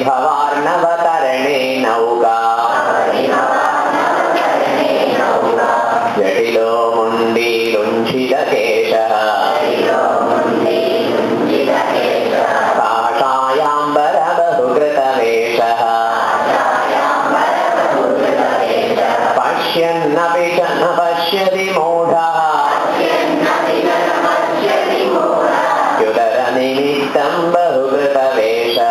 भवार्णव नवतरणे नौका जटिलो मुण्डीलुञ्छितकेशः काषायाम्बरबहुकृतवेषः पश्यन्नपि च न पश्यति मूढः युदरनिमित्तं बहुकृतवेषः.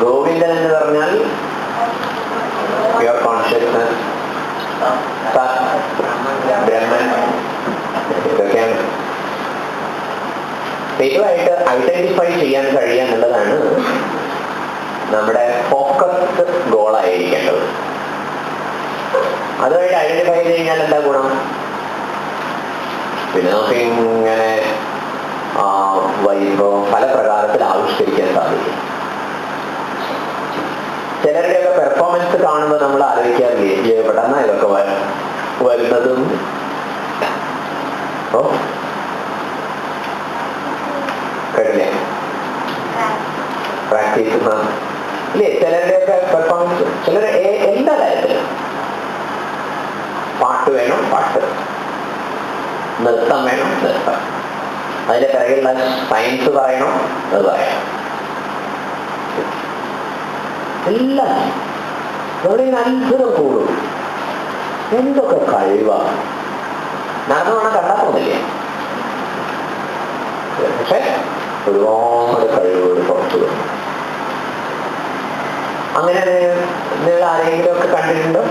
ഗോവിന്ദൻ എന്ന് പറഞ്ഞാൽ പ്യുവർ കോൺഷ്യസ്നസ്, സത്, ബ്രഹ്മൻ, ഇതൊക്കെയാണ്. ഇതുമായിട്ട് ഐഡന്റിഫൈ ചെയ്യാൻ കഴിയുക എന്നുള്ളതാണ് നമ്മുടെ ഫോക്കസ്ഡ് ഗോളായിരിക്കേണ്ടത്. അതുമായിട്ട് ഐഡന്റിഫൈ ചെയ്ത് കഴിഞ്ഞാൽ എന്താ ഗുണം? പിന്നെ നമുക്ക് ഇങ്ങനെ വൈഭവം പല പ്രകാരത്തിൽ ആവിഷ്കരിക്കാൻ സാധിക്കും. ചിലരുടെയൊക്കെ പെർഫോമൻസ് കാണുമ്പോൾ നമ്മൾ ആലോചിക്കാറില്ലേ എവിടെന്നാ ഇതൊക്കെ വരുന്നതും. ഓ കേട്ടില്ലേ? പ്രാക്ടീസ് ഇല്ലേ? ചിലരുടെയൊക്കെ പെർഫോമൻസ്, ചിലർ എല്ലാ കാര്യത്തിലും പാട്ട് വേണം പാട്ട്, നൃത്തം വേണം നൃത്തം, അതിന്റെ പിറകിലുള്ള സയൻസ് പറയണം അത് പറയണം, എല്ലാം. നമ്മളിങ്ങനെ അത്ഭുതം കൂടും. എന്തൊക്കെ കഴിവാണ് നടന്നു വേണം കണ്ടാൽ തോന്നില്ലേ? പക്ഷെ ഒരുപാട് കഴിവുകൾ പുറത്തു വരും. അങ്ങനെ നിങ്ങൾ ആരെങ്കിലും ഒക്കെ കണ്ടിട്ടുണ്ടോ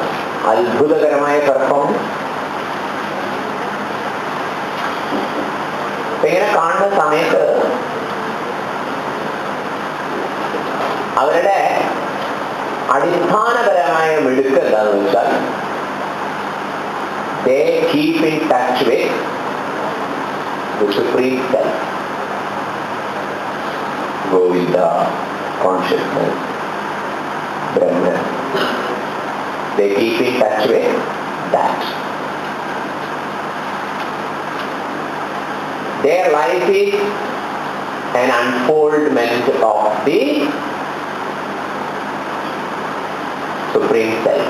അത്ഭുതകരമായ പെർഫോമൻസ്? ഇങ്ങനെ കാണുന്ന സമയത്ത് അവരുടെ അടിസ്ഥാനപരമായ മിടുക്ക് എന്താണെന്ന് വെച്ചാൽ they keep in touch with the supreme self, Govinda, consciousness, Brahman. They keep in touch with that. Their life is an unfoldment of the Supreme Self.